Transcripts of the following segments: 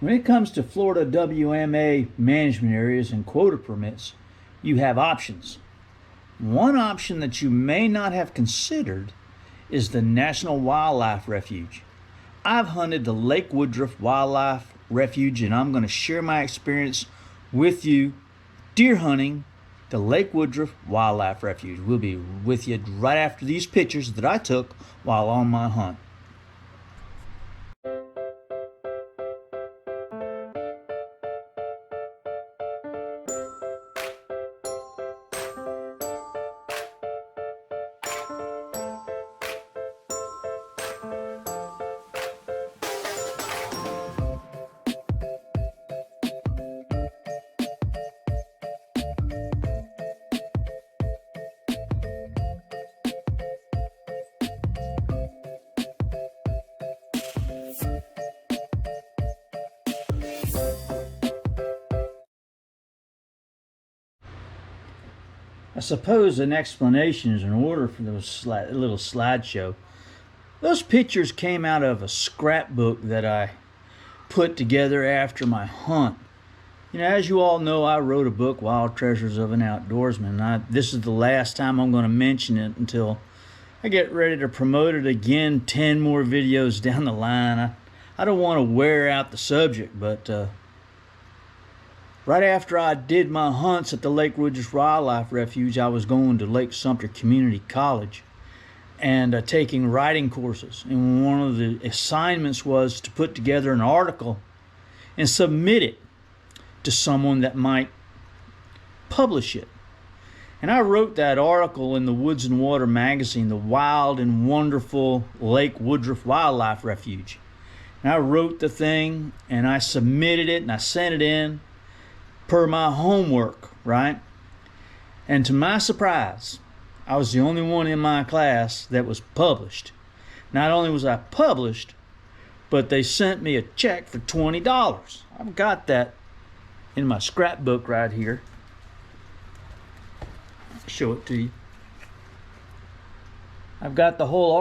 When it comes to Florida WMA management areas and quota permits, you have options. One option that you may not have considered is the National Wildlife Refuge. I've hunted the Lake Woodruff Wildlife Refuge, and I'm going to share my experience with you deer hunting the Lake Woodruff Wildlife Refuge. We'll be with you right after these pictures that I took while on my hunt. I suppose an explanation is in order for those little slideshow. Those pictures came out of a scrapbook that I put together after my hunt. You know, as you all know, I wrote a book, Wild Treasures of an Outdoorsman. This is the last time I'm going to mention it until I get ready to promote it again 10 more videos down the line. I don't want to wear out the subject, but right after I did my hunts at the Lake Woodruff Wildlife Refuge, I was going to Lake Sumter Community College and taking writing courses. And one of the assignments was to put together an article and submit it to someone that might publish it. And I wrote that article in the Woods and Water magazine, The Wild and Wonderful Lake Woodruff Wildlife Refuge. And I wrote the thing and I submitted it and I sent it in per my homework, right? And to my surprise, I was the only one in my class that was published. Not only was I published, but they sent me a check for $20. I've got that in my scrapbook right here. I'll show it to you. I've got the whole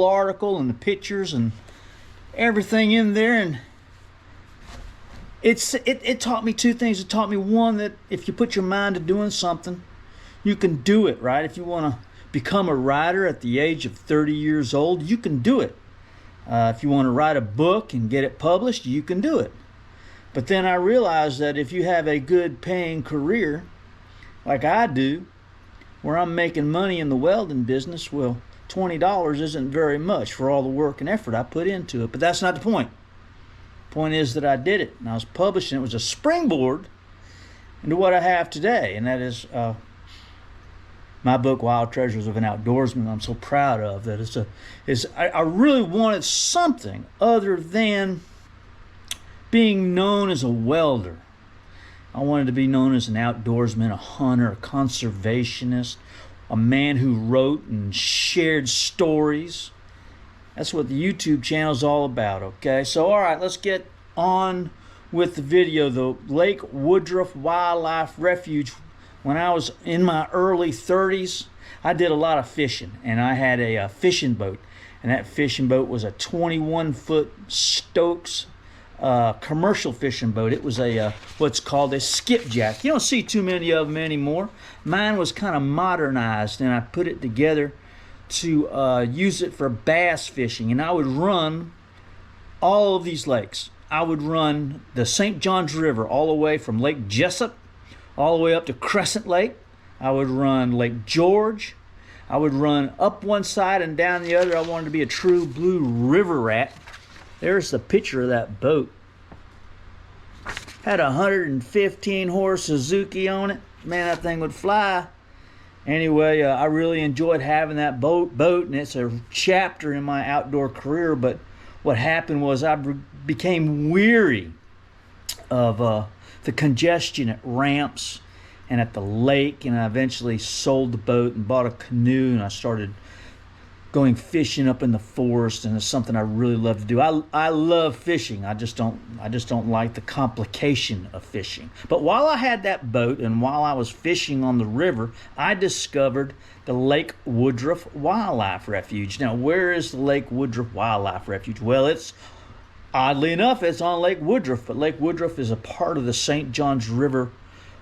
article and the pictures and everything in there, and it taught me two things. It taught me, one, that if you put your mind to doing something, you can do it, right? If you want to become a writer at the age of 30 years old, you can do it. If you want to write a book and get it published, you can do it. But then I realized that if you have a good paying career, like I do, where I'm making money in the welding business, well, $20 isn't very much for all the work and effort I put into it. But that's not the point. Point is that I did it, and I was published, and it was a springboard into what I have today, and that is my book, Wild Treasures of an Outdoorsman. I'm so proud of that. I really wanted something other than being known as a welder. I wanted to be known as an outdoorsman, a hunter, a conservationist, a man who wrote and shared stories. That's what the YouTube channel is all about, okay? So, all right, let's get on with the video. The Lake Woodruff Wildlife Refuge. When I was in my early 30s, I did a lot of fishing, and I had a fishing boat. And that fishing boat was a 21-foot Stokes commercial fishing boat. It was a what's called a skipjack. You don't see too many of them anymore. Mine was kind of modernized, and I put it together to use it for bass fishing. And I would run all of these lakes. I would run the St. Johns River all the way from Lake Jessup all the way up to Crescent Lake. I would run Lake George. I would run up one side and down the other. I wanted to be a true blue river rat. There's the picture of that boat. Had a 115 horse Suzuki on it. Man, that thing would fly. Anyway, I really enjoyed having that boat, and it's a chapter in my outdoor career. But what happened was I became weary of the congestion at ramps and at the lake, and I eventually sold the boat and bought a canoe, and I started going fishing up in the forest, and it's something I really love to do. I love fishing. I just don't like the complication of fishing. But while I had that boat and while I was fishing on the river, I discovered the Lake Woodruff Wildlife Refuge. Now, where is the Lake Woodruff Wildlife Refuge? Well, it's Oddly enough, it's on Lake Woodruff, but Lake Woodruff is a part of the St. Johns River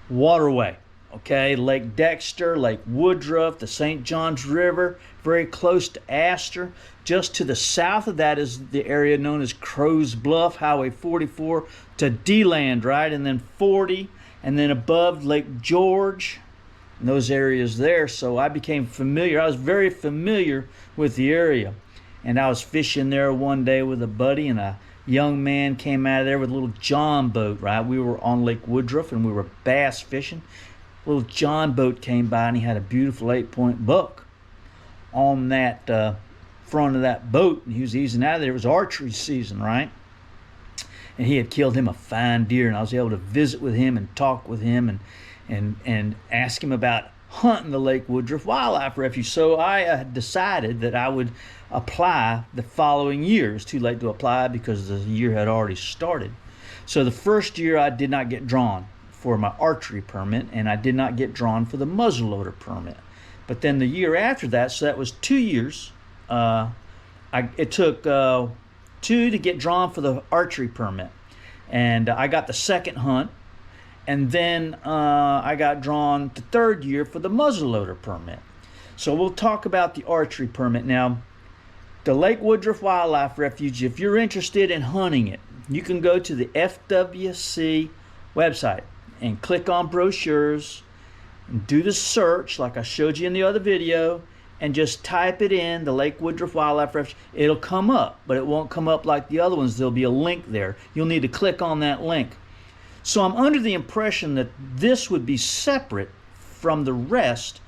waterway. Okay, Lake Dexter, Lake Woodruff, the St. Johns River, very close to Astor. Just to the south of that is the area known as Crow's Bluff, Highway 44 to D-Land, right? And then 40, and then above Lake George, and those areas there. So I became familiar. I was very familiar with the area. And I was fishing there one day with a buddy, and a young man came out of there with a little John boat, right? We were on Lake Woodruff, and we were bass fishing. Little John boat came by, and he had a beautiful 8-point buck on that front of that boat, and he was easing out of there. It was archery season, right? And he had killed him a fine deer, and I was able to visit with him and talk with him and ask him about hunting the Lake Woodruff Wildlife Refuge. So I decided that I would apply the following year. It's too late to apply because the year had already started. So the first year I did not get drawn for my archery permit, and I did not get drawn for the muzzleloader permit. But then the year after that, so that was 2 years, it took 2 to get drawn for the archery permit. And I got the second hunt, and then I got drawn the third year for the muzzleloader permit. So we'll talk about the archery permit. Now, the Lake Woodruff Wildlife Refuge, if you're interested in hunting it, you can go to the FWC website and click on brochures and do the search like I showed you in the other video, and just type it in, the Lake Woodruff Wildlife Refuge. It'll come up, but it won't come up like the other ones. There'll be a link there. You'll need to click on that link. So I'm under the impression that this would be separate from the rest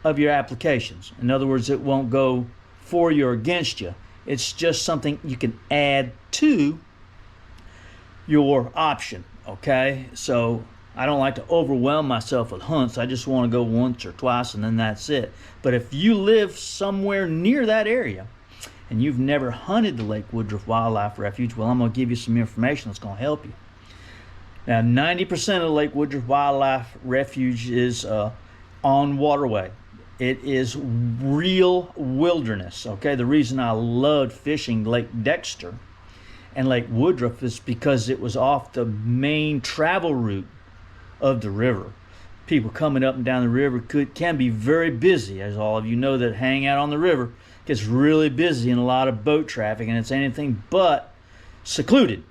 of your applications. In other words, it won't go for you or against you. It's just something you can add to your option, okay? So I don't like to overwhelm myself with hunts. I just want to go once or twice, and then that's it. But if you live somewhere near that area and you've never hunted the Lake Woodruff Wildlife Refuge, well, I'm going to give you some information that's going to help you. Now, 90% of the Lake Woodruff Wildlife Refuge is on waterway. It is real wilderness, okay? The reason I loved fishing Lake Dexter and Lake Woodruff is because it was off the main travel route of the river. People coming up and down the river can be very busy, as all of you know that hang out on the river. It gets really busy and a lot of boat traffic, and it's anything but secluded.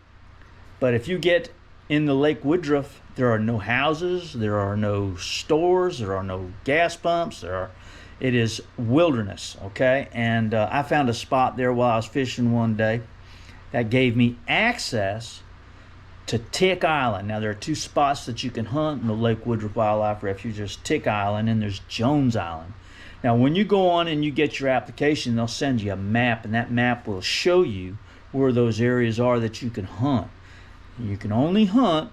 But if you get in the Lake Woodruff, there are no houses, there are no stores, there are no gas pumps, it is wilderness, okay? And I found a spot there while I was fishing one day that gave me access to Tick Island. Now, there are 2 spots that you can hunt in the Lake Woodruff Wildlife Refuge. There's Tick Island and there's Jones Island. Now, when you go on and you get your application, they'll send you a map, and that map will show you where those areas are that you can hunt. You can only hunt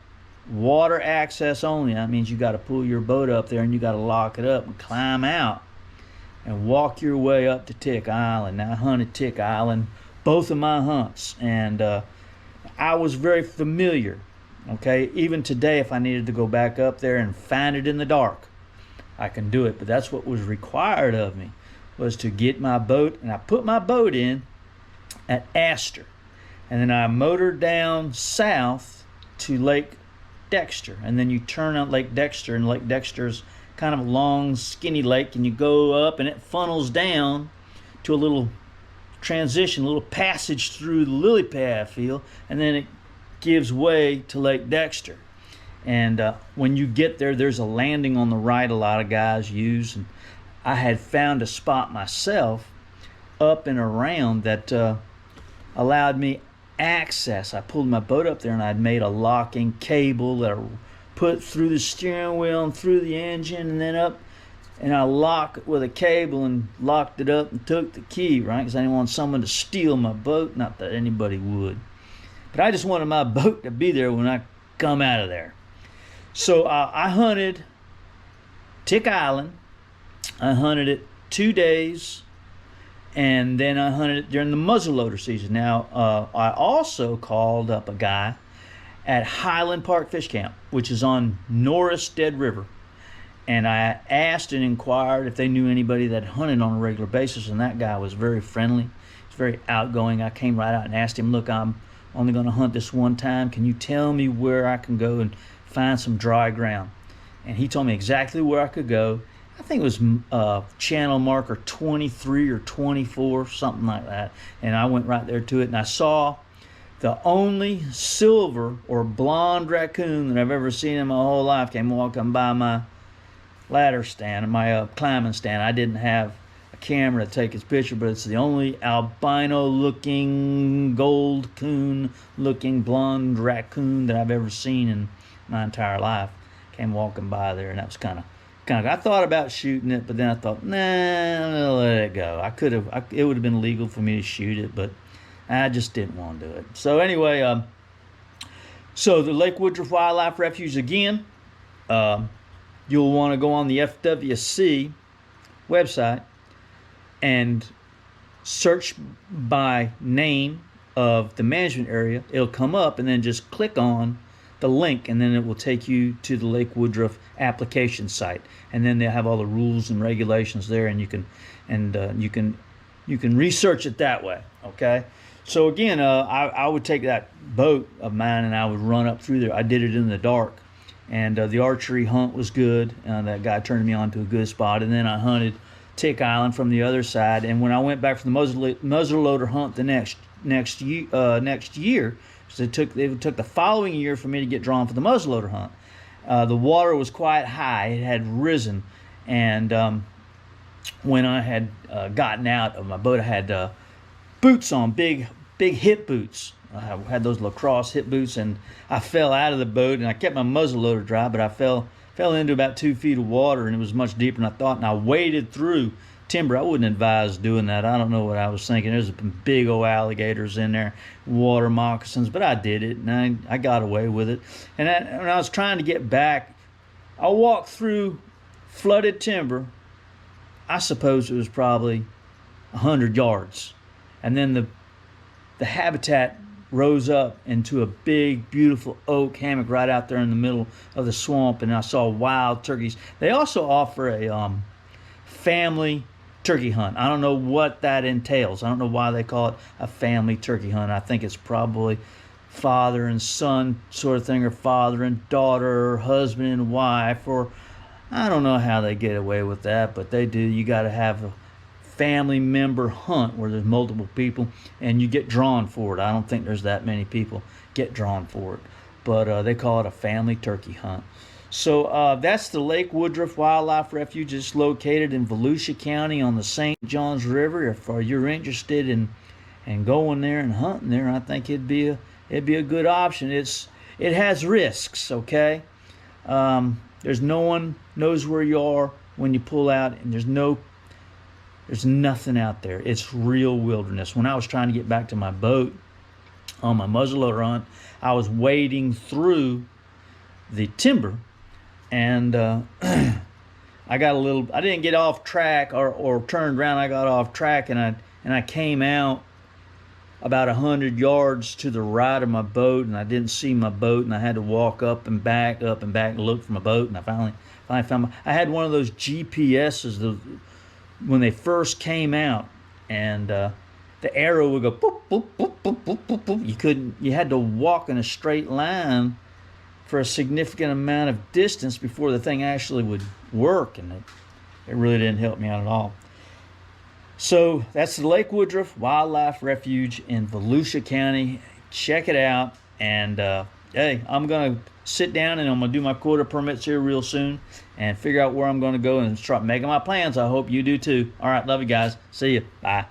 water access only. That means you got to pull your boat up there and you got to lock it up and climb out and walk your way up to Tick Island. Now, I hunted Tick Island both of my hunts, and I was very familiar, okay? Even today, if I needed to go back up there and find it in the dark, I can do it. But that's what was required of me, was to get my boat, and I put my boat in at Astor, and then I motored down south to Lake Dexter, and then you turn out Lake Dexter, and Lake Dexter's kind of a long, skinny lake, and you go up, and it funnels down to a little transition, a little passage through the lily pad field, and then it gives way to Lake Dexter. And when you get there, there's a landing on the right a lot of guys use, and I had found a spot myself up and around that allowed me access. I pulled my boat up there, and I'd made a locking cable that I put through the steering wheel and through the engine, and then up, and I locked it with a cable and locked it up and took the key, right? Because I didn't want someone to steal my boat. Not that anybody would. But I just wanted my boat to be there when I come out of there. So I hunted Tick Island. I hunted it 2 days, and then I hunted it during the muzzleloader season. Now, I also called up a guy at Highland Park Fish Camp, which is on Norris Dead River. And I asked and inquired if they knew anybody that hunted on a regular basis, and that guy was very friendly. He's very outgoing. I came right out and asked him, look, I'm only going to hunt this one time. Can you tell me where I can go and find some dry ground? And he told me exactly where I could go. I think it was channel marker 23 or 24, something like that. And I went right there to it, and I saw the only silver or blonde raccoon that I've ever seen in my whole life came walking by my ladder stand, my climbing stand. I didn't have a camera to take his picture, but it's the only albino-looking, gold coon-looking blonde raccoon that I've ever seen in my entire life. Came walking by there, and that was kind of. I thought about shooting it, but then I thought, nah, I'll let it go. It would have been legal for me to shoot it, but I just didn't want to do it. So anyway, so the Lake Woodruff Wildlife Refuge again. You'll want to go on the FWC website and search by name of the management area. It'll come up, and then just click on the link, and then it will take you to the Lake Woodruff application site, and then they'll have all the rules and regulations there, and you can research it that way. Okay, so again, I would take that boat of mine and I would run up through there. I did it in the dark, and the archery hunt was good. That guy turned me on to a good spot, and then I hunted Tick Island from the other side. And when I went back from the muzzleloader hunt the next year. So it took the following year for me to get drawn for the muzzleloader hunt. The water was quite high; it had risen, and when I had gotten out of my boat, I had boots on, big hip boots. I had those lacrosse hip boots, and I fell out of the boat, and I kept my muzzleloader dry, but I fell into about 2 feet of water, and it was much deeper than I thought. And I waded through timber. I wouldn't advise doing that. I don't know what I was thinking. There's big old alligators in there, water moccasins, but I did it, and I got away with it. And when I was trying to get back, I walked through flooded timber. I suppose it was probably 100 yards. And then the habitat rose up into a big, beautiful oak hammock right out there in the middle of the swamp, and I saw wild turkeys. They also offer a family turkey hunt. I don't know what that entails. I don't know why they call it a family turkey hunt. I think it's probably father and son sort of thing, or father and daughter, or husband and wife, or I don't know how they get away with that, but they do. You got to have a family member hunt where there's multiple people and you get drawn for it. I don't think there's that many people get drawn for it, but they call it a family turkey hunt. So that's the Lake Woodruff Wildlife Refuge. It's located in Volusia County on the St. Johns River. If you're interested in going there and hunting there, I think it'd be a good option. It has risks, okay? There's no one knows where you are when you pull out, and there's nothing out there. It's real wilderness. When I was trying to get back to my boat on my muzzleloader hunt, I was wading through the timber, and I didn't get off track or turned around. I got off track, and I came out about 100 yards to the right of my boat, and I didn't see my boat, and I had to walk up and back and look for my boat, and I finally found I had one of those GPSs when they first came out, and the arrow would go boop, boop, boop, boop, boop, boop, boop. You had to walk in a straight line for a significant amount of distance before the thing actually would work, and it really didn't help me out at all. So that's the Lake Woodruff Wildlife Refuge in Volusia County. Check it out, and hey, I'm gonna sit down and I'm gonna do my quota permits here real soon and figure out where I'm gonna go and start making my plans. I hope you do too. All right, love you guys. See you. Bye.